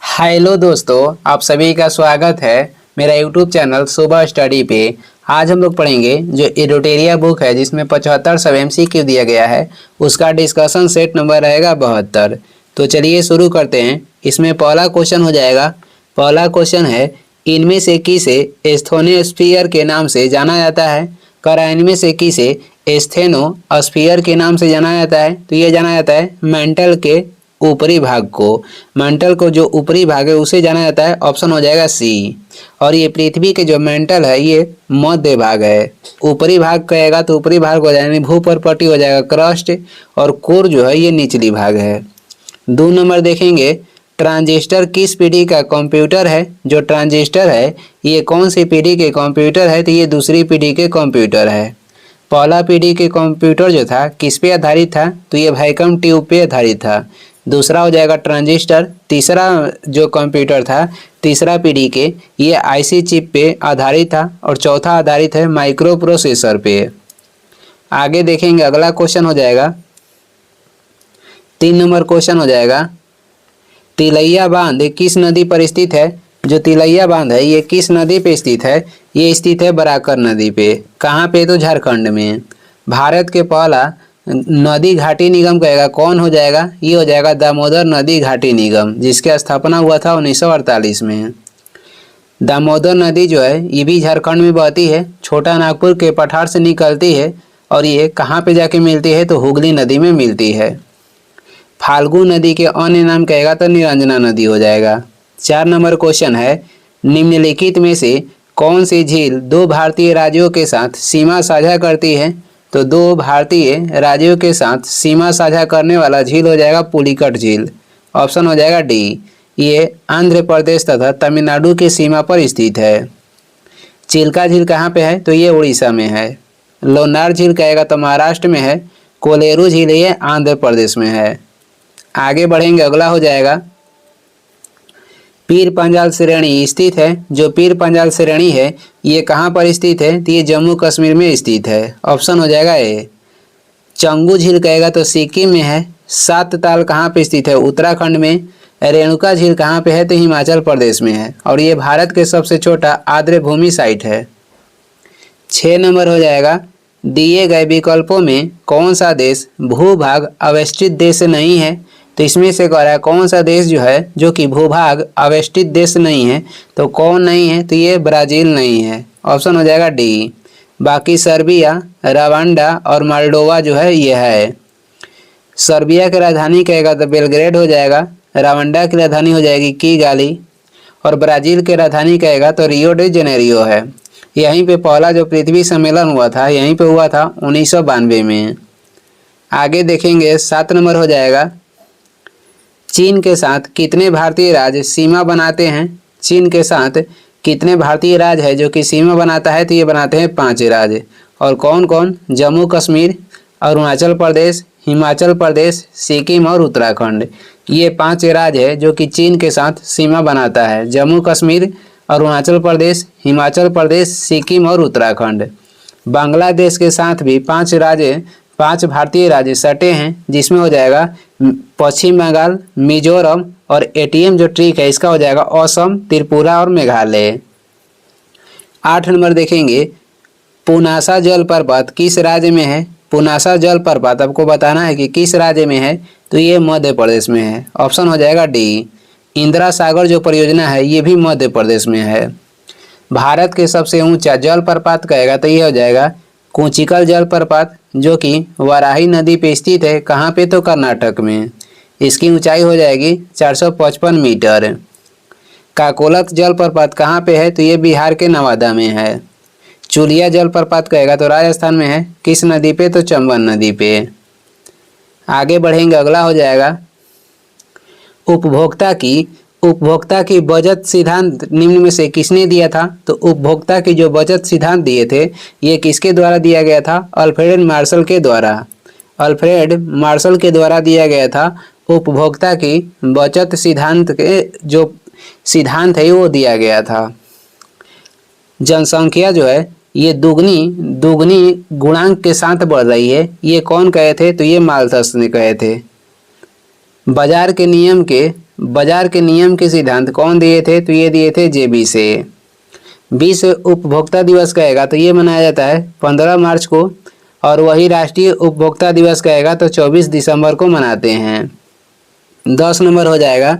Hello दोस्तों, आप सभी का स्वागत है मेरा यूट्यूब चैनल सुबह स्टडी पे। आज हम लोग पढ़ेंगे जो इरोटेरिया बुक है जिसमें 75 सब MCQ दिया गया है, उसका डिस्कशन सेट नंबर रहेगा 72। तो चलिए शुरू करते हैं। इसमें पहला क्वेश्चन हो जाएगा। पहला क्वेश्चन है, इनमें से किसे एस्थेनोस्फीयर के नाम से जाना जाता है। इनमें से किसे एस्थेनोस्फीयर के नाम से जाना जाता है, तो ये जाना जाता है मेंटल के ऊपरी भाग को। मेंटल को जो ऊपरी भाग है उसे जाना जाता है। ऑप्शन हो जाएगा सी। और ये पृथ्वी के जो मेंटल है ये मध्य भाग है। ऊपरी भाग कहेगा तो ऊपरी भाग हो जाएगा, भू पर पट्टी हो जाएगा क्रस्ट, और कोर जो है ये निचली भाग है। 2 नंबर देखेंगे, ट्रांजिस्टर किस पीढ़ी का कंप्यूटर है। जो ट्रांजिस्टर है ये कौन सी पीढ़ी के कंप्यूटर है, तो ये दूसरी पीढ़ी के कंप्यूटर है। पहला पीढ़ी के कंप्यूटर जो था किस पे आधारित था, तो ये वैक्यूम ट्यूब पे आधारित था। दूसरा हो जाएगा ट्रांजिस्टर। तीसरा जो कंप्यूटर था तीसरा पीढ़ी के, ये IC चिप पे आधारित था। और चौथा आधारित है माइक्रो प्रोसेसर पे। आगे देखेंगे, अगला क्वेश्चन हो जाएगा 3 नंबर क्वेश्चन हो जाएगा, तिलैया बांध किस नदी पर स्थित है। जो तिलैया बांध है ये किस नदी पे स्थित है, ये स्थित है बराकर नदी पे। कहाँ पे, तो झारखंड में। भारत के पहला नदी घाटी निगम कहेगा कौन हो जाएगा, ये हो जाएगा दामोदर नदी घाटी निगम, जिसकी स्थापना हुआ था 1948 में। दामोदर नदी जो है ये भी झारखंड में बहती है, छोटा नागपुर के पठार से निकलती है। और ये कहाँ पे जाके मिलती है, तो हुगली नदी में मिलती है। फाल्गु नदी के अन्य नाम कहेगा तो निरंजना नदी हो जाएगा। 4 नंबर क्वेश्चन है, निम्नलिखित में से कौन सी झील 2 भारतीय राज्यों के साथ सीमा साझा करती है। तो 2 भारतीय राज्यों के साथ सीमा साझा करने वाला झील हो जाएगा पुलिकट झील। ऑप्शन हो जाएगा डी। ये आंध्र प्रदेश तथा तमिलनाडु की सीमा पर स्थित है। चिल्का झील कहाँ पे है, तो ये उड़ीसा में है। लोनार झील कहेगा तो महाराष्ट्र में है। कोलेरू झील ये आंध्र प्रदेश में है। आगे बढ़ेंगे, अगला हो जाएगा पीर पंजाल श्रेणी स्थित है। जो पीर पंजाल श्रेणी है ये कहाँ पर स्थित है, तो ये जम्मू कश्मीर में स्थित है। ऑप्शन हो जाएगा ए। चंगू झील कहेगा तो सिक्किम में है। सात ताल कहाँ पे स्थित है, उत्तराखंड में। रेणुका झील कहाँ पे है, तो हिमाचल प्रदेश में है। और ये भारत के सबसे छोटा आर्द्र भूमि साइट है। 6 नंबर हो जाएगा, दिए गए विकल्पों में कौन सा देश भूभाग अवेष्टित देश नहीं है। तो इसमें से कह रहा है कौन सा देश जो है जो कि भूभाग अवेष्टित देश नहीं है, तो कौन नहीं है, तो ये ब्राज़ील नहीं है। ऑप्शन हो जाएगा डी। बाकी सर्बिया, रवांडा और मोल्डोवा जो है ये है। सर्बिया की राजधानी कहेगा तो बेलग्रेड हो जाएगा। रवांडा की राजधानी हो जाएगी किगाली। और ब्राज़ील की राजधानी कहेगा तो रियो डी जेनेरियो है। यहीं पे पहला जो पृथ्वी सम्मेलन हुआ था यहीं पे हुआ था 1992 में। आगे देखेंगे, 7 नंबर हो जाएगा, चीन के साथ कितने भारतीय राज्य सीमा बनाते हैं। चीन के साथ कितने भारतीय राज्य है जो कि सीमा बनाता है, तो ये बनाते हैं 5 राज्य। और कौन कौन, जम्मू कश्मीर, अरुणाचल प्रदेश, हिमाचल प्रदेश, सिक्किम और उत्तराखंड। ये 5 राज्य है जो कि चीन के साथ सीमा बनाता है। जम्मू कश्मीर, अरुणाचल प्रदेश, हिमाचल प्रदेश, सिक्किम और उत्तराखंड। बांग्लादेश के साथ भी 5 राज्य, 5 भारतीय राज्य सटे हैं, जिसमें हो जाएगा पश्चिम बंगाल, मिजोरम और ATM जो ट्रिक है इसका हो जाएगा असम, त्रिपुरा और मेघालय। 8 नंबर देखेंगे, पुनासा जलप्रपात किस राज्य में है। पुनासा जलप्रपात आपको बताना है कि किस राज्य में है, तो ये मध्य प्रदेश में है। ऑप्शन हो जाएगा डी। इंदिरा सागर जो परियोजना है ये भी मध्य प्रदेश में है। भारत के सबसे ऊंचा जलप्रपात कहेगा तो ये हो जाएगा कुंचिकल जलप्रपात, जो कि वाराही नदी पे स्थित है। कहाँ पे, तो कर्नाटक में। इसकी ऊंचाई हो जाएगी 455 मीटर। काकोलत जलप्रपात कहाँ पे है, तो ये बिहार के नवादा में है। चुलिया जलप्रपात कहेगा तो राजस्थान में है। किस नदी पे, तो चंबल नदी पे। आगे बढ़ेंगे, अगला हो जाएगा उपभोक्ता की बचत सिद्धांत निम्न में से किसने दिया था। तो उपभोक्ता की जो बचत सिद्धांत दिए थे ये किसके द्वारा दिया गया था, अल्फ्रेड मार्शल के द्वारा। अल्फ्रेड मार्शल के द्वारा दिया गया था। उपभोक्ता की बचत सिद्धांत के जो सिद्धांत है वो दिया गया था। जनसंख्या जो है ये दुगनी गुणांक के साथ बढ़ रही है, ये कौन कहे थे, तो ये माल्थस ने कहे थे। बाजार के नियम के बाजार के नियम के सिद्धांत कौन दिए थे? तो ये दिए थे जेबी से। विश्व उपभोक्ता दिवस कहेगा तो ये मनाया जाता है 15 मार्च को, और वही राष्ट्रीय उपभोक्ता दिवस कहेगा तो 24 दिसंबर को मनाते हैं। 10 नंबर हो जाएगा,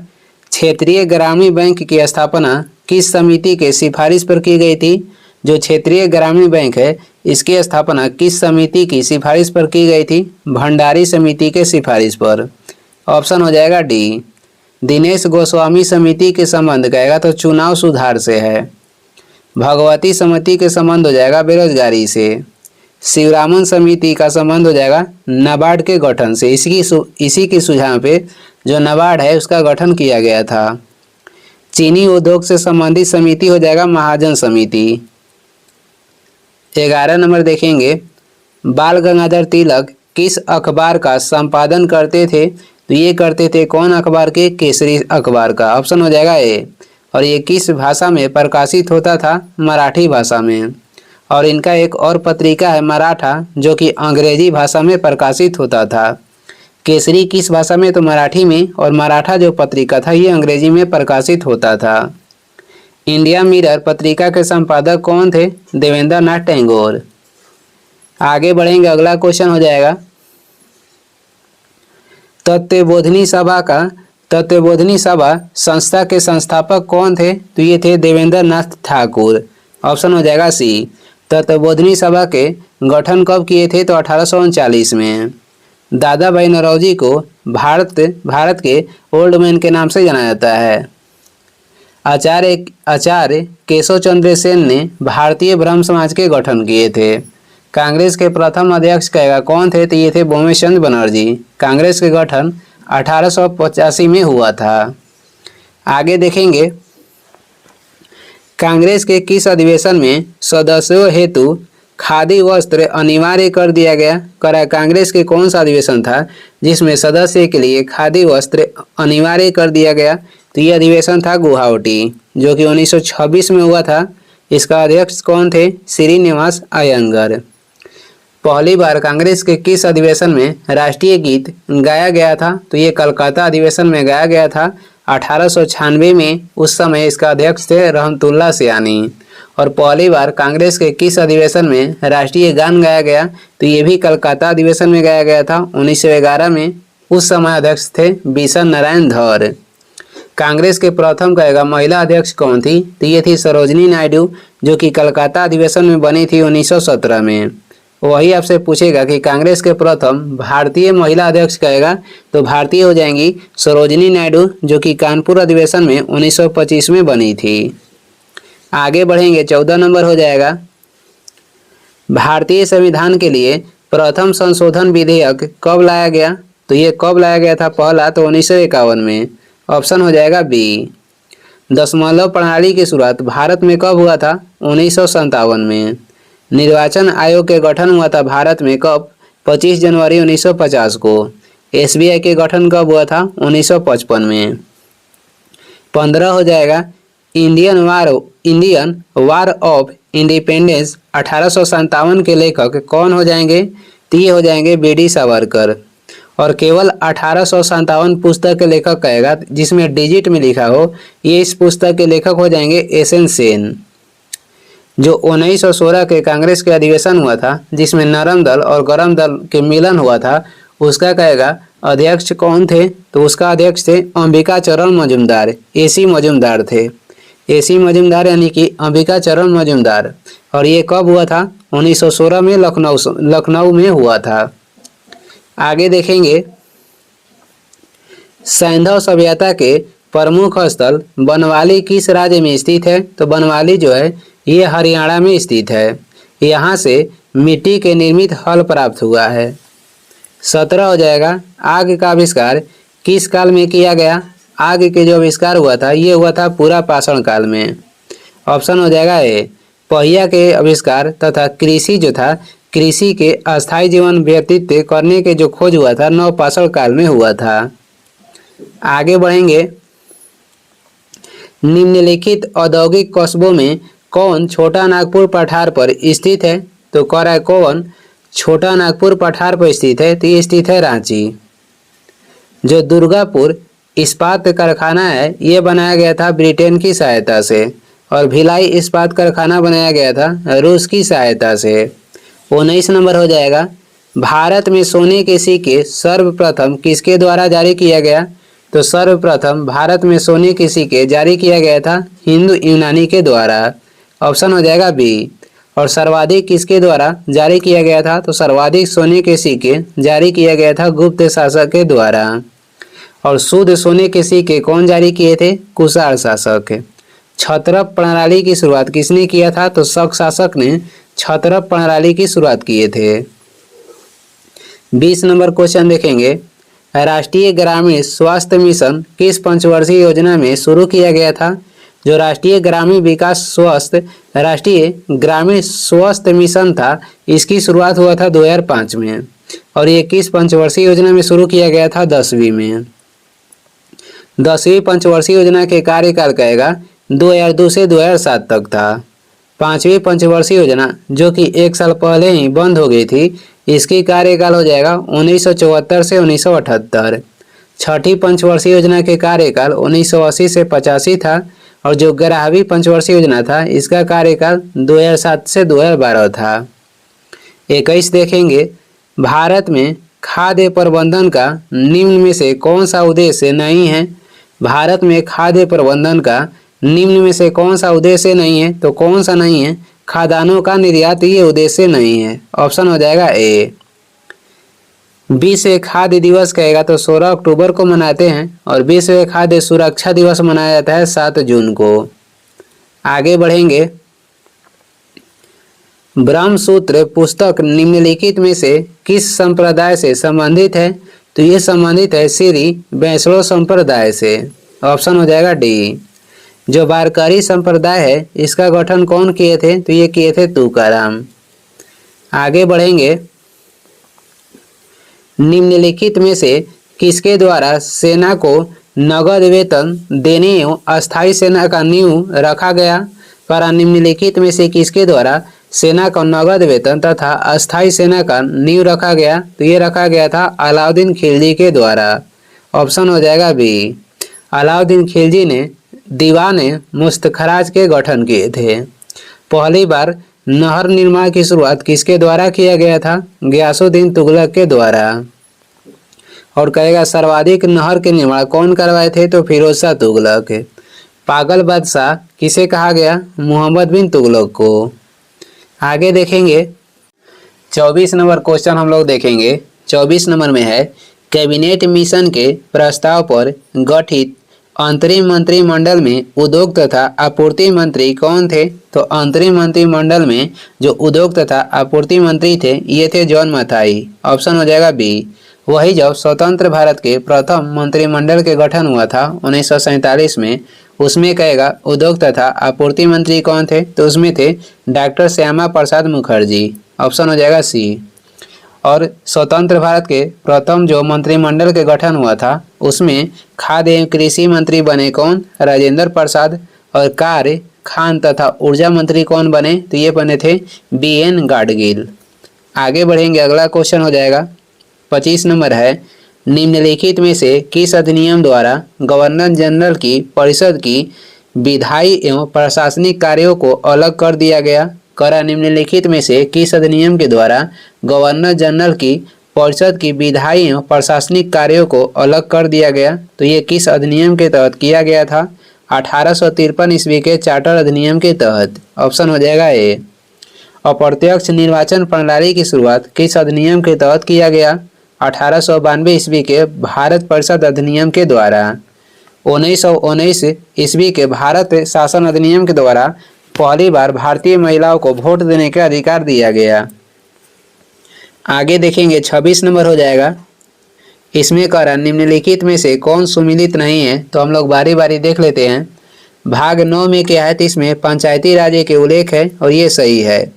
क्षेत्रीय ग्रामीण बैंक की स्थापना किस समिति के सिफारिश पर की गई थी? जो क्षेत्रीय ग्रामीण बैंक है इसकी स्थापना किस समिति की सिफारिश पर की गई थी? भंडारी समिति के सिफारिश पर। ऑप्शन हो जाएगा डी। दिनेश गोस्वामी समिति के संबंध कहेगा तो चुनाव सुधार से है। भगवती समिति के संबंध हो जाएगा बेरोजगारी से। शिवरामन समिति का संबंध हो जाएगा नाबार्ड के गठन से। इसी के सुझाव पे जो नाबार्ड है उसका गठन किया गया था। चीनी उद्योग से संबंधित समिति हो जाएगा महाजन समिति। 11 नंबर देखेंगे, बाल गंगाधर तिलक किस अखबार का संपादन करते थे? तो ये करते थे कौन अखबार के? केसरी अखबार का। ऑप्शन हो जाएगा ए। और ये किस भाषा में प्रकाशित होता था? मराठी भाषा में। और इनका एक और पत्रिका है मराठा जो कि अंग्रेजी भाषा में प्रकाशित होता था। केसरी किस भाषा में? तो मराठी में। और मराठा जो पत्रिका था ये अंग्रेजी में प्रकाशित होता था। इंडिया मिरर पत्रिका के संपादक कौन थे? देवेंद्र नाथ टैगोर। आगे बढ़ेंगे, अगला क्वेश्चन हो जाएगा, तत्वबोधिनी सभा संस्था के संस्थापक कौन थे? तो ये थे देवेंद्र नाथ ठाकुर। ऑप्शन हो जाएगा सी। तत्वबोधिनी सभा के गठन कब किए थे? तो 1839 में। दादा भाई नौरोजी को भारत के ओल्ड मैन के नाम से जाना जाता है। आचार्य केशव चंद्र सेन ने भारतीय ब्रह्म समाज के गठन किए थे। कांग्रेस के प्रथम अध्यक्ष कहेगा कौन थे? तो ये थे बोमेश चंद्र बनर्जी। कांग्रेस के गठन 1885 में हुआ था। आगे देखेंगे, कांग्रेस के किस अधिवेशन में सदस्यों हेतु खादी वस्त्र अनिवार्य कर दिया गया? कांग्रेस के कौन सा अधिवेशन था जिसमें सदस्य के लिए खादी वस्त्र अनिवार्य कर दिया गया? तो यह अधिवेशन था गुवाहाटी जो कि 1926 में हुआ था। इसका अध्यक्ष कौन थे? श्रीनिवास अयंगर। पहली बार कांग्रेस के किस अधिवेशन में राष्ट्रीय गीत गाया गया था? तो ये कलकत्ता अधिवेशन में गाया गया था 1896 में। उस समय इसका अध्यक्ष थे रहमतुल्लाह सियानी। और पहली बार कांग्रेस के किस अधिवेशन में राष्ट्रीय गान गाया गया? तो ये भी कलकत्ता अधिवेशन में गाया गया था 1911 में। उस समय अध्यक्ष थे बिशन नारायण धर। कांग्रेस के प्रथम कहेगा महिला अध्यक्ष कौन थी? तो ये थी सरोजनी नायडू जो कि कलकत्ता अधिवेशन में बनी थी 1917 में। वही आपसे पूछेगा कि कांग्रेस के प्रथम भारतीय महिला अध्यक्ष कहेगा तो भारतीय हो जाएंगी सरोजनी नायडू जो कि कानपुर अधिवेशन में 1925 में बनी थी। आगे बढ़ेंगे, 14 नंबर हो जाएगा, भारतीय संविधान के लिए प्रथम संशोधन विधेयक कब लाया गया? तो ये कब लाया गया था? पहला तो 1951 में। ऑप्शन हो जाएगा बी। दशमलव प्रणाली की शुरुआत भारत में कब हुआ था? 1957 में। निर्वाचन आयोग के गठन हुआ था भारत में कब? 25 जनवरी 1950 को। एसबीआई के गठन कब हुआ था? 1955 में। 15 हो जाएगा, इंडियन वार ऑफ इंडिपेंडेंस 1857 के लेखक कौन हो जाएंगे? तो ये हो जाएंगे बीडी सावरकर। और केवल 1857 पुस्तक के लेखक कहेगा जिसमें डिजिट में लिखा हो, ये इस पुस्तक के लेखक हो जाएंगे एसएन सेन। जो 1916 के कांग्रेस के अधिवेशन हुआ था जिसमें नरम दल और गरम दल के मिलन हुआ था, उसका कहेगा अध्यक्ष कौन थे? तो उसका अध्यक्ष थे अंबिका चरण मजूमदार। एसी मजूमदार थे। एसी मजूमदार यानी कि अंबिका चरण मजूमदार। और ये कब हुआ था? 1916 में लखनऊ में हुआ था। आगे देखेंगे, सैंधव सभ्यता के प्रमुख स्थल बनवाली किस राज्य में स्थित है? तो बनवाली जो है ये हरियाणा में स्थित है। यहाँ से मिट्टी के निर्मित हल प्राप्त हुआ है। 17 हो जाएगा, आग का आविष्कार किस काल में किया गया? आग के जो आविष्कार हुआ था ये हुआ था पूरा पाषाण काल में। ऑप्शन हो जाएगा ए। पहिया के आविष्कार तथा कृषि जो था, कृषि के अस्थायी जीवन व्यतीत करने के जो खोज हुआ था नवपाषाण काल में हुआ था। आगे बढ़ेंगे, निम्नलिखित औद्योगिक कस्बों में कौन छोटा नागपुर पठार पर स्थित है? तो कौन छोटा नागपुर पठार पर स्थित है? तो ये स्थित है रांची। जो दुर्गापुर इस्पात कारखाना है ये बनाया गया था ब्रिटेन की सहायता से, और भिलाई इस्पात कारखाना बनाया गया था रूस की सहायता से। 19 नंबर हो जाएगा, भारत में सोने के सिक्के सर्वप्रथम किसके द्वारा जारी किया गया? तो सर्वप्रथम भारत में सोने के सिक्के जारी किया गया था हिंदू यूनानी के द्वारा। ऑप्शन हो जाएगा बी। और सर्वाधिक किसके द्वारा जारी किया गया था? तो सर्वाधिक सोने के सिक्के जारी किया गया था गुप्त शासक के द्वारा। और शुद्ध सोने के सिक्के कौन जारी किए थे? कुषाण शासक। छत्रप प्रणाली की शुरुआत किसने किया था? तो शक शासक ने छत्रप प्रणाली की शुरुआत किए थे। 20 नंबर क्वेश्चन देखेंगे, राष्ट्रीय ग्रामीण स्वास्थ्य मिशन किस पंचवर्षीय योजना में शुरू किया गया था? जो राष्ट्रीय ग्रामीण स्वास्थ्य मिशन था, इसकी शुरुआत हुआ था 2005 में, और ये किस पंचवर्षीय योजना में शुरू किया गया था? 10वीं में। 10वीं पंचवर्षीय योजना के कार्यकाल कहेगा 2002 से 2007 तक था। 5वीं पंचवर्षीय योजना जो कि 1 साल पहले ही बंद हो गई थी, इसकी कार्यकाल हो जाएगा 1974 से 1978। 6ठी पंचवर्षीय योजना के कार्यकाल 1980 से 85 था, और जो 11वीं पंचवर्षीय योजना था इसका कार्यकाल 2007 से 2012 था। 21 देखेंगे, भारत में खाद्य प्रबंधन का निम्न में से कौन सा उद्देश्य नहीं है? भारत में खाद्य प्रबंधन का निम्न में से कौन सा उद्देश्य नहीं है? तो कौन सा नहीं है? खाद्यान्नों का निर्यात ये उद्देश्य नहीं है। ऑप्शन हो जाएगा ए। विश्व खाद्य दिवस कहेगा तो 16 अक्टूबर को मनाते हैं, और विश्व खाद्य सुरक्षा दिवस मनाया जाता है 7 जून को। आगे बढ़ेंगे, ब्रह्मसूत्र पुस्तक निम्नलिखित में से किस संप्रदाय से संबंधित है? तो ये संबंधित है श्री वैष्णव संप्रदाय से। ऑप्शन हो जाएगा डी। जो वारकरी संप्रदाय है इसका गठन कौन किए थे? तो ये किए थे तुकाराम। आगे बढ़ेंगे, निम्नलिखित में से किसके द्वारा सेना को नगद वेतन देने एवं अस्थायी सेना का नींव रखा गया? पर निम्नलिखित में से किसके द्वारा सेना का नगद वेतन तथा अस्थायी सेना का नींव रखा गया? तो ये रखा गया था अलाउद्दीन खिलजी के द्वारा। ऑप्शन हो जाएगा बी। अलाउद्दीन खिलजी ने दीवान मुस्तखराज के गठन किए थे। पहली बार नहर निर्माण की शुरुआत किसके द्वारा किया गया था? गयासुद्दीन तुगलक के द्वारा। और कहेगा सर्वाधिक नहर के निर्माण कौन करवाए थे? तो फिरोज शाह तुगलक। पागल बादशाह किसे कहा गया? मोहम्मद बिन तुगलक को। आगे देखेंगे, 24 नंबर क्वेश्चन हम लोग देखेंगे। 24 नंबर में है, कैबिनेट मिशन के प्रस्ताव पर गठित अंतरिम मंत्रिमंडल में उद्योग तथा आपूर्ति मंत्री कौन थे? तो अंतरिम मंत्रिमंडल में जो उद्योग तथा आपूर्ति मंत्री थे ये थे जॉन मथाई। ऑप्शन हो जाएगा बी। वही जब स्वतंत्र भारत के प्रथम मंत्रिमंडल के गठन हुआ था 1947 में, उसमें कहेगा उद्योग तथा आपूर्ति मंत्री कौन थे? तो उसमें थे डॉक्टर श्यामा प्रसाद मुखर्जी। ऑप्शन हो जाएगा सी। और स्वतंत्र भारत के प्रथम जो मंत्रिमंडल के गठन हुआ था उसमें खाद्य एवं कृषि मंत्री बने कौन? राजेंद्र प्रसाद। और कार्य, खान तथा ऊर्जा मंत्री कौन बने? तो ये बने थे BN गाडगिल। आगे बढ़ेंगे, अगला क्वेश्चन हो जाएगा 25 नंबर है, निम्नलिखित में से किस अधिनियम द्वारा गवर्नर जनरल की परिषद की विधायी एवं प्रशासनिक कार्यों को अलग कर दिया गया? करा निम्नलिखित में से किस अधिनियम के द्वारा गवर्नर जनरल की परिषद की विधायी एवं प्रशासनिक कार्यों को अलग कर दिया गया? तो ये किस अधिनियम के तहत किया गया था? 1853 ईस्वी के चार्टर अधिनियम के तहत। ऑप्शन हो जाएगा ए। अप्रत्यक्ष निर्वाचन प्रणाली की शुरुआत किस अधिनियम के तहत किया गया? 1892 ईस्वी के भारत परिषद अधिनियम के द्वारा। 1919 ईस्वी के भारत शासन अधिनियम के द्वारा पहली बार भारतीय महिलाओं को वोट देने का अधिकार दिया गया। आगे देखेंगे 26 नंबर हो जाएगा, इसमें कह रहा निम्नलिखित में से कौन सुमिलित नहीं है? तो हम लोग बारी बारी देख लेते हैं। भाग 9 में क्या है? तो इसमें पंचायती राज्य के उल्लेख है और ये सही है।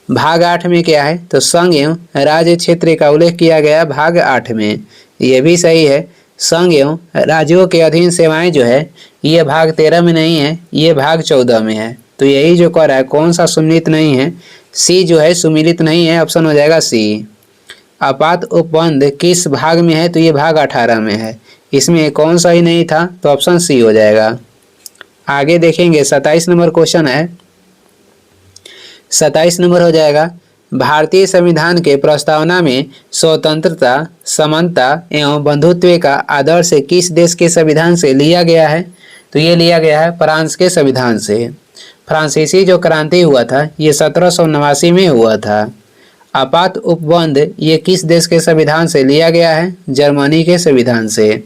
भाग 8 में क्या है? तो संघ एवं राज्य क्षेत्र का उल्लेख किया गया भाग 8 में, ये भी सही है। संघ एवं राज्यों के अधीन सेवाएं जो है ये भाग 13 में नहीं है, ये भाग 14 में है। तो यही जो कह रहा है कौन सा सुमिलित नहीं है? सी जो है सुमिलित नहीं है। ऑप्शन हो जाएगा सी। आपात उपबंध किस भाग में है? तो ये भाग 18 में है। इसमें कौन सा ही नहीं था, तो ऑप्शन सी हो जाएगा। आगे देखेंगे 27 नंबर क्वेश्चन है। 27 नंबर हो जाएगा, भारतीय संविधान के प्रस्तावना में स्वतंत्रता, समानता एवं बंधुत्व का आदर्श किस देश के संविधान से लिया गया है? तो ये लिया गया है फ्रांस के संविधान से। फ्रांसीसी जो क्रांति हुआ था ये 1789 में हुआ था। आपात उपबंध ये किस देश के संविधान से लिया गया है? जर्मनी के संविधान से।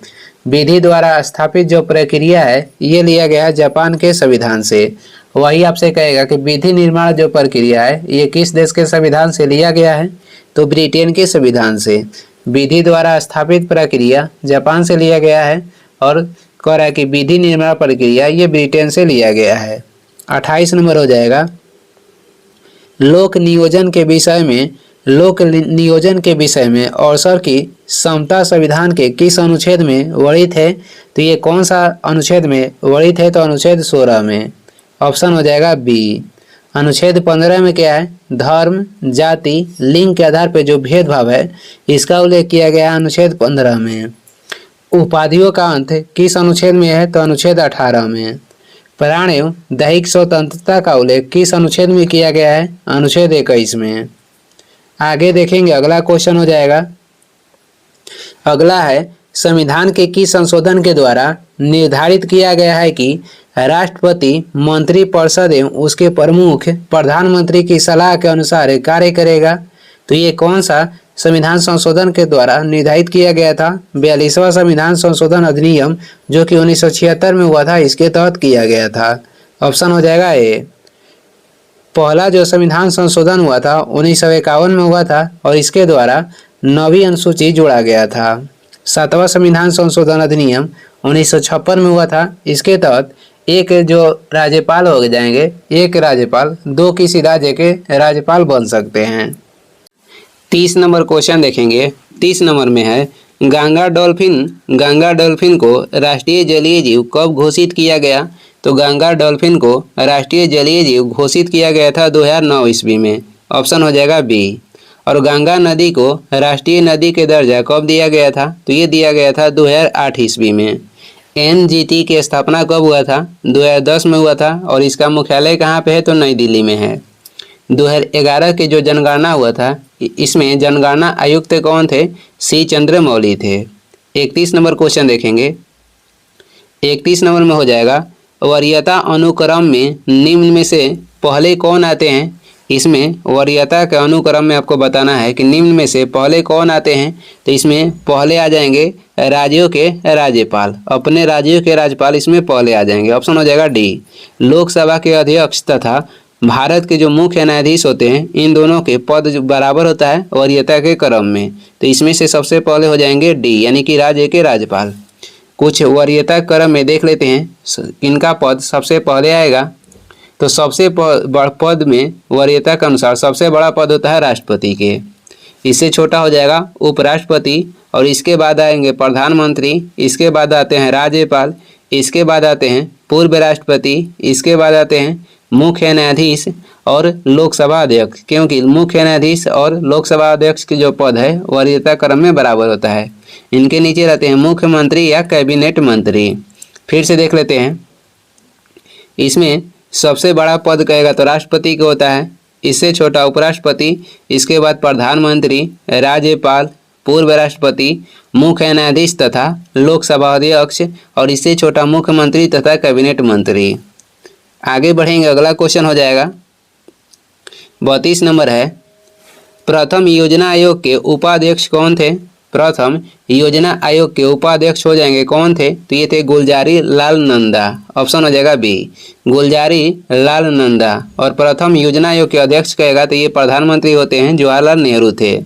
विधि द्वारा स्थापित जो प्रक्रिया है ये लिया गया है जापान के संविधान से। वही आपसे कहेगा कि विधि निर्माण जो प्रक्रिया है ये किस देश के संविधान से लिया गया है? तो ब्रिटेन के संविधान से। विधि द्वारा स्थापित प्रक्रिया जापान से लिया गया है और कह रहा है कि विधि निर्माण प्रक्रिया ये ब्रिटेन से लिया गया है। 28 नंबर हो जाएगा, लोक नियोजन के विषय में अवसर की समता संविधान के किस अनुच्छेद में वर्णित है? तो ये कौन सा अनुच्छेद में वर्णित है? तो अनुच्छेद 16 में। ऑप्शन हो जाएगा बी। अनुच्छेद 15 में क्या है? धर्म, जाति, लिंग के आधार पर जो भेदभाव है इसका उल्लेख किया गया है अनुच्छेद 15 में। उपाधियों का अंत किस अनुच्छेद में है? तो अनुच्छेद 18 में। प्राण एवं दैहिक स्वतंत्रता का उल्लेख किस अनुच्छेद में किया गया है? अनुच्छेद 21 में। आगे देखेंगे अगला क्वेश्चन हो जाएगा, अगला है संविधान के किस संशोधन के द्वारा निर्धारित किया गया है कि राष्ट्रपति मंत्रिपरिषद एवं उसके प्रमुख प्रधानमंत्री की सलाह के अनुसार कार्य करेगा? तो ये कौन सा संविधान संशोधन के द्वारा निर्धारित किया गया था? 42वां संविधान संशोधन अधिनियम जो कि 1976 में हुआ था, इसके तहत किया गया था। ऑप्शन हो जाएगा ए। पहला जो संविधान संशोधन हुआ था 1951 में हुआ था और इसके द्वारा 9वीं अनुसूची जोड़ा गया था। 7वां संविधान संशोधन अधिनियम 1956 में हुआ था। इसके तहत एक जो राज्यपाल हो जाएंगे, एक राज्यपाल दो किसी राज्य के राज्यपाल बन सकते हैं। 30 नंबर क्वेश्चन देखेंगे। 30 नंबर में है, गंगा डॉल्फिन को राष्ट्रीय जलीय जीव कब घोषित किया गया? तो गंगा डॉल्फिन को राष्ट्रीय जलीय जीव घोषित किया गया था 2009 ईस्वी में। ऑप्शन हो जाएगा बी। और गंगा नदी को राष्ट्रीय नदी के दर्जा कब दिया गया था? तो ये दिया गया था 2008 ईस्वी में। एनजीटी की स्थापना कब हुआ था? 2010 में हुआ था और इसका मुख्यालय कहाँ पे है? तो नई दिल्ली में है। 2011 की जो जनगणना हुआ था इसमें जनगणना आयुक्त कौन थे? सी चंद्रमौली थे। 31 नंबर क्वेश्चन देखेंगे। 31 नंबर में हो जाएगा, वरीयता अनुक्रम में निम्न में से पहले कौन आते हैं? इसमें वरीयता के अनुक्रम में आपको बताना है कि निम्न में से पहले कौन आते हैं। तो इसमें पहले आ जाएंगे राज्यों के राज्यपाल, अपने राज्यों के राज्यपाल इसमें पहले आ जाएंगे। ऑप्शन हो जाएगा डी। लोकसभा के अध्यक्ष तथा भारत के जो मुख्य न्यायाधीश होते हैं इन दोनों के पद बराबर होता है वरीयता के क्रम में। तो इसमें से सबसे पहले हो जाएंगे डी, यानी कि राज्य के राज्यपाल। कुछ वरीयता क्रम में देख लेते हैं इनका पद सबसे पहले आएगा। तो सबसे बड़ा पद में वरीयता के अनुसार सबसे बड़ा पद होता है राष्ट्रपति के, इससे छोटा हो जाएगा उपराष्ट्रपति, और इसके बाद आएंगे प्रधानमंत्री, इसके बाद आते हैं राज्यपाल, इसके बाद आते हैं पूर्व राष्ट्रपति, इसके बाद आते हैं मुख्य न्यायाधीश और लोकसभा अध्यक्ष, क्योंकि मुख्य न्यायाधीश और लोकसभा अध्यक्ष की जो पद है वरीयता क्रम में बराबर होता है। इनके नीचे रहते हैं मुख्यमंत्री या कैबिनेट मंत्री। फिर से देख लेते हैं, इसमें सबसे बड़ा पद कहेगा तो राष्ट्रपति का होता है, इससे छोटा उपराष्ट्रपति, इसके बाद प्रधानमंत्री, राज्यपाल, पूर्व राष्ट्रपति, मुख्य न्यायाधीश तथा लोकसभा अध्यक्ष, और इससे छोटा मुख्यमंत्री तथा कैबिनेट मंत्री। आगे बढ़ेंगे, अगला क्वेश्चन हो जाएगा 32 नंबर है, प्रथम योजना आयोग के उपाध्यक्ष कौन थे? प्रथम योजना आयोग के उपाध्यक्ष हो जाएंगे कौन थे? तो ये थे गुलजारी लाल नंदा। ऑप्शन हो जाएगा बी, गुलजारी लाल नंदा। और प्रथम योजना आयोग के अध्यक्ष कहेगा तो ये प्रधानमंत्री होते हैं जवाहरलाल नेहरू थे।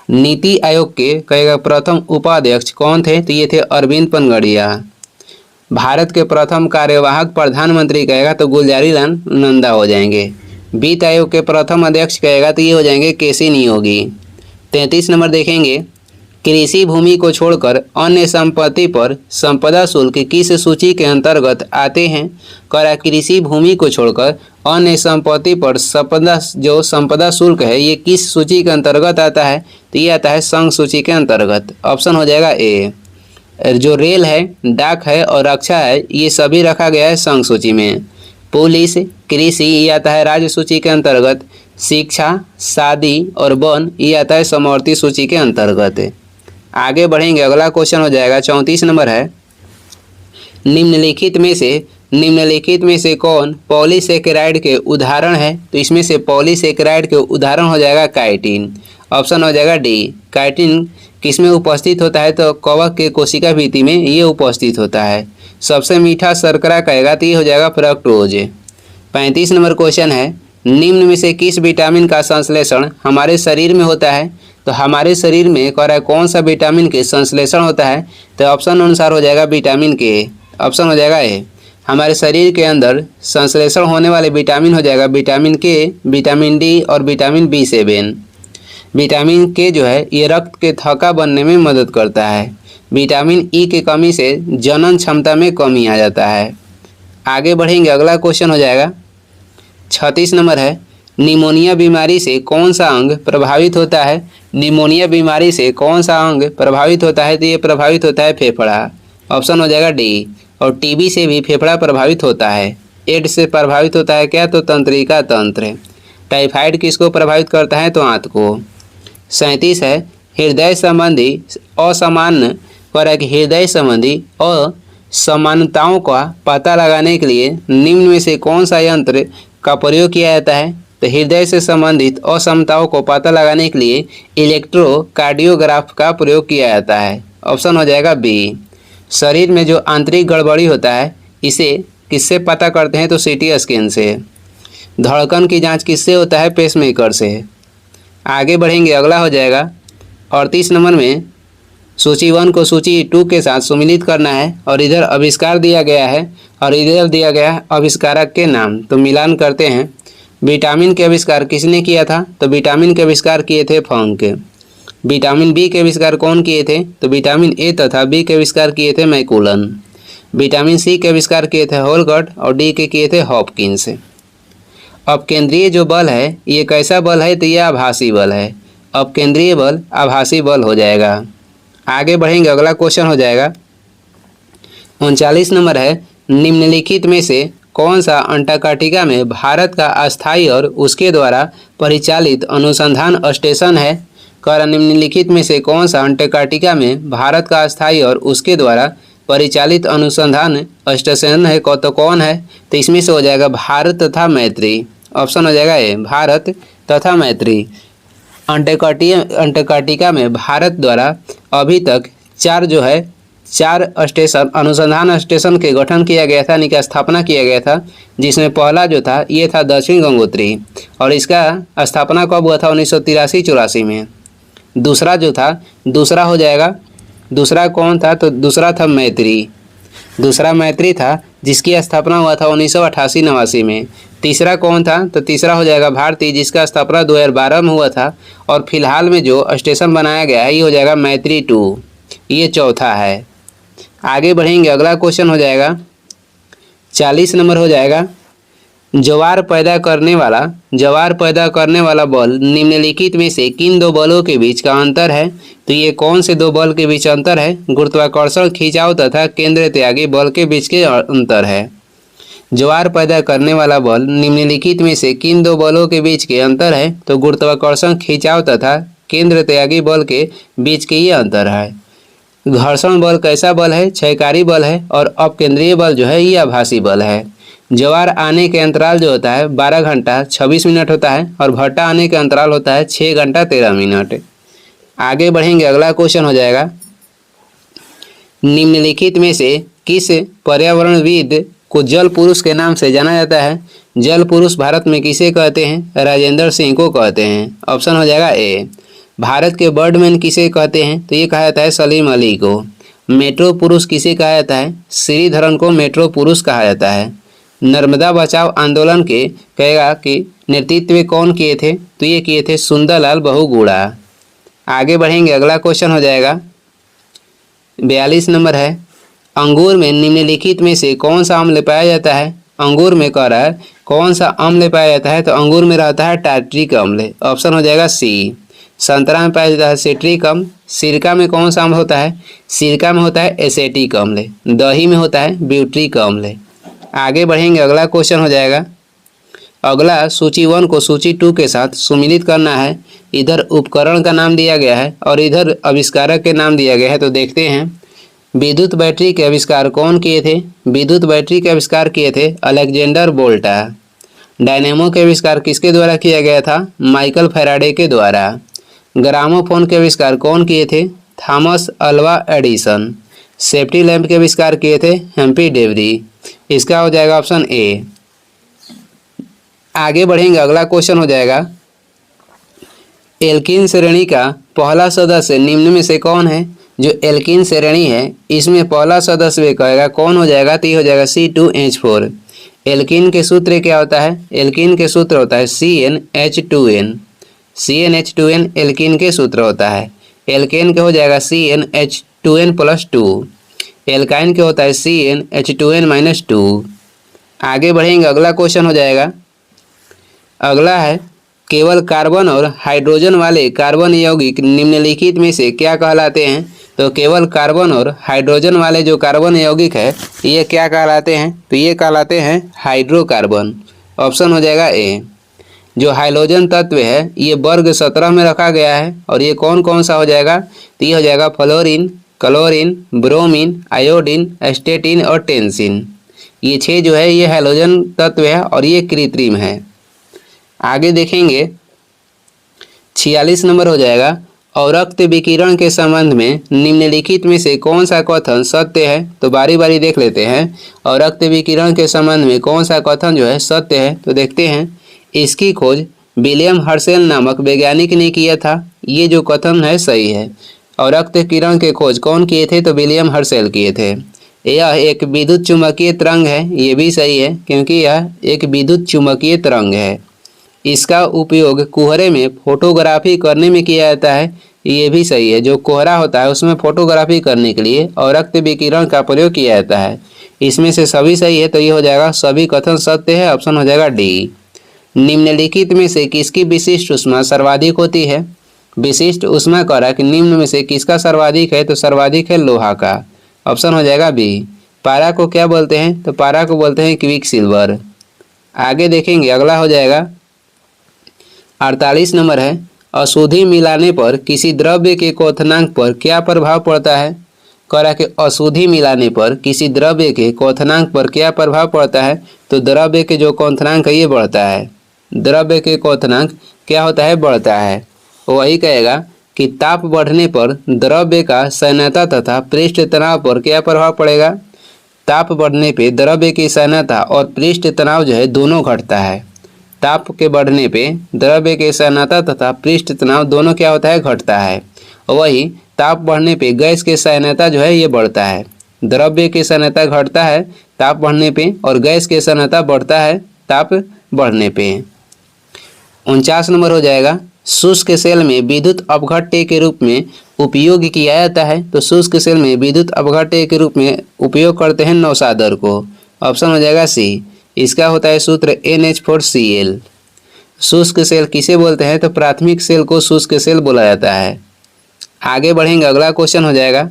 नीति आयोग के कहेगा प्रथम उपाध्यक्ष कौन थे? तो ये थे अरविंद पनगड़िया। भारत के प्रथम कार्यवाहक प्रधानमंत्री कहेगा तो गुलजारी लाल नंदा हो जाएंगे। वित्त आयोग के प्रथम अध्यक्ष कहेगा तो ये हो जाएंगे केसी नियोगी। 33 नंबर देखेंगे, कृषि भूमि को छोड़कर अन्य संपत्ति पर संपदा शुल्क किस सूची के अंतर्गत आते हैं? करा कृषि भूमि को छोड़कर अन्य संपत्ति पर संपदा शुल्क है ये किस सूची के अंतर्गत आता है? तो ये आता है संघ सूची के अंतर्गत। ऑप्शन हो जाएगा ए। जो रेल है, डाक है और रक्षा है, ये सभी रखा गया है संघ सूची में। पुलिस, कृषि ये आता है राज्य सूची के अंतर्गत। शिक्षा, शादी और वन ये आता है समवर्ती सूची के अंतर्गत। आगे बढ़ेंगे, अगला क्वेश्चन हो जाएगा 34 नंबर है। निम्नलिखित में से कौन पॉलीसेकेराइड के उदाहरण है? तो इसमें से पॉलीसेकेराइड के उदाहरण हो जाएगा काइटिन। ऑप्शन हो जाएगा डी। काइटिन किसमें उपस्थित होता है? तो कवक के कोशिका भित्ति में ये उपस्थित होता है। सबसे मीठा शर्करा कहेगा तो ये हो जाएगा फ्रक्टोज। 35 नंबर क्वेश्चन है, निम्न में से किस विटामिन का संश्लेषण हमारे शरीर में होता है? तो हमारे शरीर में कह रहा है कौन सा विटामिन के संश्लेषण होता है? तो ऑप्शन अनुसार हो जाएगा विटामिन के। ऑप्शन हो जाएगा ए। हमारे शरीर के अंदर संश्लेषण होने वाले विटामिन हो जाएगा विटामिन के, विटामिन डी और विटामिन B7। विटामिन के जो है ये रक्त के थक्का बनने में मदद करता है। विटामिन ई की कमी से जनन क्षमता में कमी आ जाता है। आगे बढ़ेंगे, अगला क्वेश्चन हो जाएगा 36 नंबर है, निमोनिया बीमारी से कौन सा अंग प्रभावित होता है? निमोनिया बीमारी से कौन सा अंग प्रभावित होता है? तो ये प्रभावित होता है फेफड़ा। ऑप्शन हो जाएगा डी। और टीबी से भी फेफड़ा प्रभावित होता है। एड्स से प्रभावित होता है क्या? तो तंत्रिका तंत्र। टाइफाइड किसको प्रभावित करता है? तो आंत को। 37 है, हृदय संबंधी असामान्य हृदय संबंधी असमानताओं का पता लगाने के लिए निम्न में से कौन सा यंत्र का प्रयोग किया जाता है? तो हृदय से संबंधित असमताओं को पता लगाने के लिए इलेक्ट्रोकार्डियोग्राफ का प्रयोग किया जाता है। ऑप्शन हो जाएगा बी। शरीर में जो आंतरिक गड़बड़ी होता है इसे किससे पता करते हैं? तो सीटी स्कैन से। धड़कन की जांच किससे होता है? पेसमेकर से। आगे बढ़ेंगे, अगला हो जाएगा 38 नंबर में, सूची 1 को सूची 2 के साथ सम्मिलित करना है और इधर आविष्कार दिया गया है और इधर दिया गया है आविष्कारक के नाम। तो मिलान करते हैं। विटामिन के आविष्कार किसने किया था? तो विटामिन के आविष्कार किए थे फंक। विटामिन बी के आविष्कार कौन किए थे? तो विटामिन ए तथा बी के आविष्कार किए थे मैकुलन। विटामिन सी के आविष्कार किए थे होलगट और डी के किए थे हॉपकिंस। अब केंद्रीय जो बल है ये कैसा बल है? तो ये आभासी बल है। अब केंद्रीय बल आभासी बल हो जाएगा। आगे बढ़ेंगे, अगला क्वेश्चन हो जाएगा 39 नंबर है, निम्नलिखित में से कौन सा अंटार्कटिका में भारत का अस्थायी और उसके द्वारा परिचालित अनुसंधान स्टेशन है? निम्नलिखित में से कौन सा अंटार्कटिका में भारत का अस्थायी और उसके द्वारा परिचालित अनुसंधान स्टेशन है? तो कौन है? तो इसमें से हो जाएगा भारत तथा मैत्री। ऑप्शन हो जाएगा ए, भारत तथा मैत्री। अंटार्कटिका में भारत द्वारा अभी तक 4 स्टेशन अनुसंधान स्टेशन के गठन किया गया था, यानी कि स्थापना किया गया था। जिसमें पहला जो था ये था दक्षिण गंगोत्री और इसका स्थापना कब हुआ था? 1983-84 में। दूसरा जो था, दूसरा हो जाएगा, दूसरा कौन था? तो दूसरा था मैत्री। दूसरा मैत्री था जिसकी स्थापना हुआ था 1988-89 में। तीसरा कौन था? तो तीसरा हो जाएगा भारती, जिसका स्थापना 2012 में हुआ था। और फिलहाल में जो स्टेशन बनाया गया है ये हो जाएगा मैत्री 2, ये चौथा है। आगे बढ़ेंगे, अगला क्वेश्चन हो जाएगा 40 नंबर हो जाएगा, ज्वार पैदा करने वाला बल निम्नलिखित में से किन 2 बलों के बीच का अंतर है? तो ये कौन से 2 बल के बीच अंतर है? गुरुत्वाकर्षण खिंचाव तथा केंद्र त्यागी बल के बीच के अंतर है। ज्वार पैदा करने वाला बल निम्नलिखित में से किन 2 बलों के बीच के अंतर है? तो गुरुत्वाकर्षण खिंचाव तथा केंद्र त्यागी बल के बीच के ये अंतर है। घर्षण बल कैसा बल है? क्षयकारी बल है। और अपकेंद्रीय बल जो है ये आभासी बल है। ज्वार आने के अंतराल जो होता है 12 घंटा 26 मिनट होता है और भट्टा आने का अंतराल होता है 6 घंटा 13 मिनट। आगे बढ़ेंगे, अगला क्वेश्चन हो जाएगा, निम्नलिखित में से किस पर्यावरणविद को जल पुरुष के नाम से जाना जाता है? जल पुरुष भारत में किसे कहते हैं? राजेंद्र सिंह को कहते हैं। ऑप्शन हो जाएगा ए। भारत के बर्डमैन किसे कहते हैं? तो ये कहा जाता है सलीम अली को। मेट्रो पुरुष किसे कहा जाता है? श्रीधरन को मेट्रो पुरुष कहा जाता है। नर्मदा बचाओ आंदोलन के कहेगा कि नेतृत्व कौन किए थे? तो ये किए थे सुंदरलाल बहुगुणा। आगे बढ़ेंगे, अगला क्वेश्चन हो जाएगा 42 नंबर है, अंगूर में निम्नलिखित में से कौन सा अम्ल पाया जाता है? अंगूर में कह रहा है कौन सा अम्ल पाया जाता है? तो अंगूर में रहता है टार्ट्रिक अम्ल। ऑप्शन हो जाएगा सी। संतरा में पाया जाता है सिट्रिक अम्ल। सिरका में कौन सा अम्ल होता है? सिरका में होता है एसेटिक अम्ल। दही में होता है ब्यूट्रिक अम्ल। आगे बढ़ेंगे, अगला क्वेश्चन हो जाएगा। अगला सूची 1 को सूची 2 के साथ सुमिलित करना है। इधर उपकरण का नाम दिया गया है और इधर आविष्कारक के नाम दिया गया है। तो देखते हैं, विद्युत बैटरी के आविष्कार कौन किए थे? विद्युत बैटरी के आविष्कार किए थे अलेक्जेंडर वोल्टा। डायनेमो के आविष्कार किसके द्वारा किया गया था? माइकल फैराडे के द्वारा। ग्रामोफोन के आविष्कार कौन किए थे? Thomas Alva Edison. Safety lamp के आविष्कार किए थे हेम्पी डेवरी। इसका हो जाएगा ऑप्शन ए। आगे बढ़ेंगे, अगला क्वेश्चन हो जाएगा। एल्कीन श्रेणी का पहला सदस्य निम्न में से कौन है? जो एल्कीन श्रेणी है इसमें पहला सदस्य कहेगा कौन हो जाएगा? तो ये हो जाएगा C2H4। एल्कीन के सूत्र क्या होता है? एल्कीन के सूत्र होता है CnH2n। CnH2n एल्कीन के सूत्र होता है। एल्केन के हो जाएगा CnH2n+2। एल्काइन के होता है CnH2n-2। आगे बढ़ेंगे, अगला क्वेश्चन हो जाएगा। अगला है, केवल कार्बन और हाइड्रोजन वाले कार्बन यौगिक निम्नलिखित में से क्या कहलाते हैं? तो केवल कार्बन और हाइड्रोजन वाले जो कार्बन यौगिक है ये क्या कहलाते हैं? तो ये कहलाते हैं हाइड्रोकार्बन। ऑप्शन हो जाएगा ए। जो हाइड्रोजन तत्व है ये वर्ग 17 में रखा गया है और ये कौन कौन सा हो जाएगा? तो ये हो जाएगा फ्लोरीन, क्लोरीन, ब्रोमीन, आयोडीन, एस्टेटिन और टेंसिन। ये 6 जो है ये हाइड्रोजन तत्व है और ये कृत्रिम है। आगे देखेंगे, 46 नंबर हो जाएगा। अवरक्त विकिरण के संबंध में निम्नलिखित में से कौन सा कथन सत्य है? तो बारी बारी देख लेते हैं। अवरक्त विकिरण के संबंध में कौन सा कथन जो है सत्य है? तो देखते हैं, इसकी खोज विलियम हर्शेल नामक वैज्ञानिक ने किया था। ये जो कथन है सही है। अवरक्त किरण के खोज कौन किए थे? तो विलियम हर्शेल किए थे। यह एक विद्युत चुम्बकीय तरंग है, ये भी सही है क्योंकि यह एक विद्युत चुम्बकीय तरंग है। इसका उपयोग कोहरे में फोटोग्राफी करने में किया जाता है, ये भी सही है। जो कोहरा होता है उसमें फोटोग्राफी करने के लिए अवरक्त विकिरण का प्रयोग किया जाता है। इसमें से सभी सही है, तो ये हो जाएगा सभी कथन सत्य है। ऑप्शन हो जाएगा डी। निम्नलिखित में से किसकी विशिष्ट ऊष्मा सर्वाधिक होती है? विशिष्ट ऊष्मा कारक निम्न में से किसका सर्वाधिक है? तो सर्वाधिक है लोहा का। ऑप्शन हो जाएगा बी। पारा को क्या बोलते हैं? तो पारा को बोलते हैं क्विकसिल्वर। आगे देखेंगे, अगला हो जाएगा 48 नंबर है। अशुद्धि मिलाने पर किसी द्रव्य के क्वथनांक पर क्या प्रभाव पड़ता है? कह कि अशुद्धि मिलाने पर किसी द्रव्य के क्वथनांक पर क्या प्रभाव पड़ता है? तो द्रव्य के जो क्वथनांक है ये बढ़ता है। द्रव्य के क्वथनांक क्या होता है? बढ़ता है। वही कहेगा कि ताप बढ़ने पर द्रव्य का सैन्यता तथा पृष्ठ तनाव पर क्या प्रभाव पड़ेगा? ताप बढ़ने पे द्रव्य की सैन्यता और पृष्ठ तनाव जो है दोनों घटता है। ताप के बढ़ने पे द्रव्य के सैन्यता तथा पृष्ठ तनाव दोनों क्या होता है? घटता है। वही ताप बढ़ने पे गैस के सैन्यता जो है ये बढ़ता है। द्रव्य की सैन्यता घटता है ताप बढ़ने पे और गैस की सैन्यता बढ़ता है ताप बढ़ने पे। 49 नंबर हो जाएगा। शुष्क सेल में विद्युत अपघट्य के रूप में उपयोग किया जाता है। तो शुष्क सेल में विद्युत अपघट्य के रूप में उपयोग करते हैं नौसादर को। ऑप्शन हो जाएगा सी। इसका होता है सूत्र NH4Cl। शुष्क सेल किसे बोलते हैं? तो प्राथमिक सेल को शुष्क सेल बोला जाता है। आगे बढ़ेंगे, अगला क्वेश्चन हो जाएगा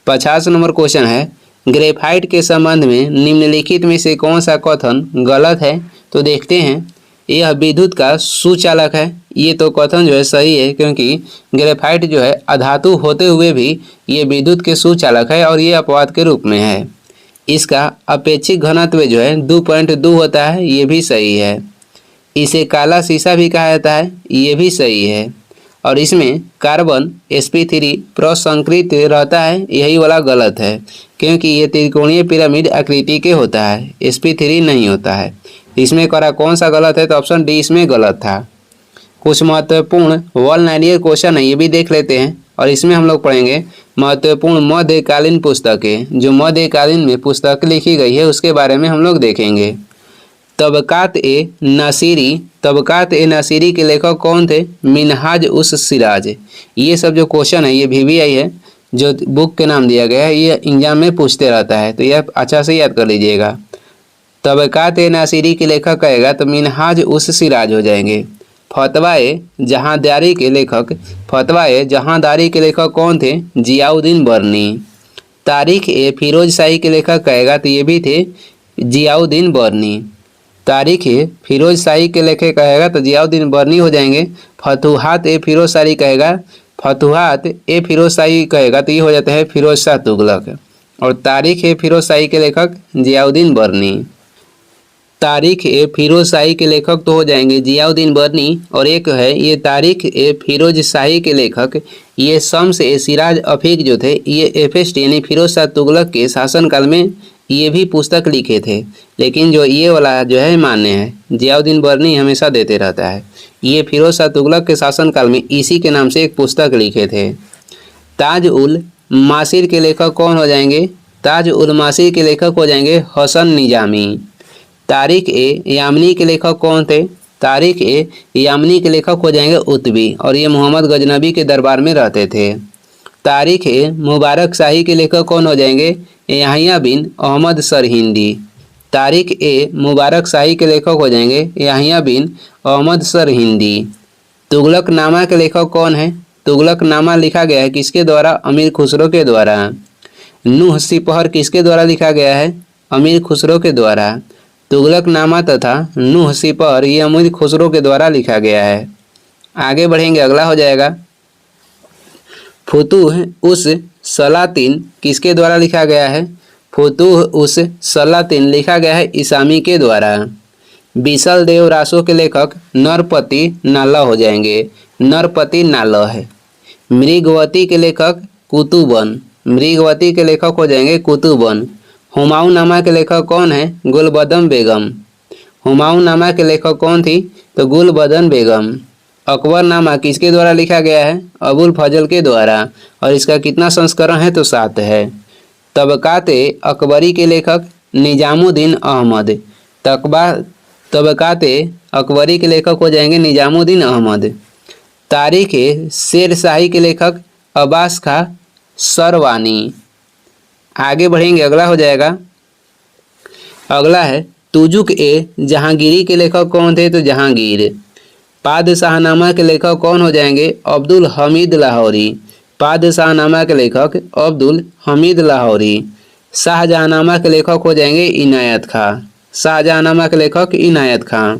50 नंबर क्वेश्चन है। ग्रेफाइट के संबंध में निम्नलिखित में से कौन सा कथन गलत है? तो देखते हैं, यह विद्युत का सुचालक है। ये तो कथन जो है सही है क्योंकि ग्रेफाइट जो है अधातु होते हुए भी ये विद्युत के सुचालक है और ये अपवाद के रूप में है। इसका अपेक्षिक घनत्व जो है 2.2 होता है, ये भी सही है। इसे काला शीशा भी कहा जाता है, ये भी सही है। और इसमें कार्बन sp3 प्रसंकृत रहता है, यही वाला गलत है क्योंकि ये त्रिकोणीय पिरामिड आकृति के होता है, sp3 नहीं होता है। इसमें करा कौन सा गलत है? तो ऑप्शन डी इसमें गलत था। कुछ महत्वपूर्ण वॉलनाइयर क्वेश्चन है, ये भी देख लेते हैं और इसमें हम लोग पढ़ेंगे महत्वपूर्ण मध्यकालीन पुस्तकें। जो मध्यकालीन में पुस्तक लिखी गई है उसके बारे में हम लोग देखेंगे। तबकात ए नासिरी के लेखक कौन थे? मिनहाज उस सिराज। ये सब जो क्वेश्चन है ये VVI है, जो बुक के नाम दिया गया है, ये एग्जाम में पूछते रहता है, तो यह अच्छा से याद कर लीजिएगा। तबकात ए नासिरी के लेखक कहेगा तो मिनहाज उस सिराज हो जाएंगे। फतवाए जहांदारी के लेखक कौन थे? जियाउद्दीन बर्नी। तारीख ए फिरोज शाही के लेखक कहेगा तो ये भी थे जियाउद्दीन बर्नी। तारीख ए फिरोज शाही के लेखक कहेगा तो जियाउद्दीन बर्नी हो जाएंगे। फतुहात ए फिरोज शाही कहेगा तो ये हो जाता है फिरोज शाह तुगलक। और तारीख ए फिरोज शाही के लेखक जियाउद्दीन बर्नी। तारीख ए फिरोज शाही के लेखक तो हो जाएंगे जियाउद्दीन बर्नी। और एक है ये तारीख ए फिरोज शाही के लेखक, ये शम्स ए सिराज अफीक जो थे ये एफएसटी यानी फिरोज शाह तुगलक के शासनकाल में ये भी पुस्तक लिखे थे। लेकिन जो ये वाला जो है मान्य है, जियाउद्दीन बर्नी हमेशा देते रहता है। ये फिरोज शाह तुगलक के शासनकाल में इसी के नाम से एक पुस्तक लिखे थे। ताज उल मासिर के लेखक कौन हो जाएंगे? ताज उल मासिर के लेखक हो जाएंगे हसन निजामी। तारीख ए यामनी के लेखक कौन थे? तारीख ए यामनी के लेखक हो जाएंगे उतबी, और ये मोहम्मद गजनबी के दरबार में रहते थे। तारीख ए मुबारक शाही के लेखक कौन हो जाएंगे? याहिया बिन अहमद सरहिंदी। तारीख ए मुबारक शाही के लेखक हो जाएंगे याहिया बिन अहमद सरहिंदी। तुगलकनामा के लेखक कौन है? तुगलकनामा लिखा गया है किसके द्वारा? अमीर खुसरो के द्वारा। नूह सिपहर किसके द्वारा लिखा गया है? अमीर खुसरो के द्वारा। तुगलकनामा तथा नूह सिपहर ये अमीर खुसरो के द्वारा लिखा गया है। आगे बढ़ेंगे, अगला हो जाएगा फुतूह उस सलातिन किसके द्वारा लिखा गया है? फुतूह उस सलातिन लिखा गया है इसामी के द्वारा। बिसल देव रासो के लेखक नरपति नाला हो जाएंगे, नरपति नाला है। मृगवती के लेखक कुतुबन, मृगवती के लेखक हो जाएंगे कुतुबन। हुमायूं नामा के लेखक कौन है? गुलबदन बेगम। हुमायूं नामा के लेखक कौन थी? तो गुलबदन बेगम। अकबर नामा किसके द्वारा लिखा गया है? अबुल फजल के द्वारा, और इसका कितना संस्करण है? तो 7 है। तबकाते अकबरी के लेखक निजामुद्दीन अहमद। तबकाते अकबरी के लेखक हो जाएंगे निजामुद्दीन अहमद। तारीख शेर शाही के लेखक अब्बास खां सरवानी। आगे बढ़ेंगे, अगला हो जाएगा, अगला है तुजुक ए जहांगीरी के लेखक कौन थे? तो जहांगीर। पादशाहनामा के लेखक कौन हो जाएंगे? अब्दुल हमीद लाहौरी। पादशाहनामा के लेखक अब्दुल हमीद लाहौरी। शाहजहांनामा के लेखक हो जाएंगे इनायत खां। शाहजहांनामा के लेखक इनायत खां।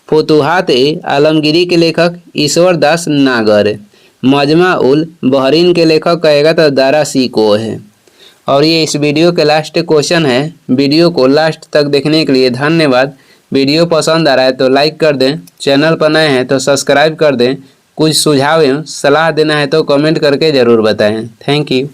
फुतुहात आलमगीरी के लेखक ईश्वर दास नागर। मजमा उल बहरीन के लेखक कहेगा तो दारा सिकोह है। और ये इस वीडियो के लास्ट क्वेश्चन है। वीडियो को लास्ट तक देखने के लिए धन्यवाद। वीडियो पसंद आ रहा है तो लाइक कर दें, चैनल पर नए हैं तो सब्सक्राइब कर दें। कुछ सुझाव एवं सलाह देना है तो कमेंट करके ज़रूर बताएं। Thank you.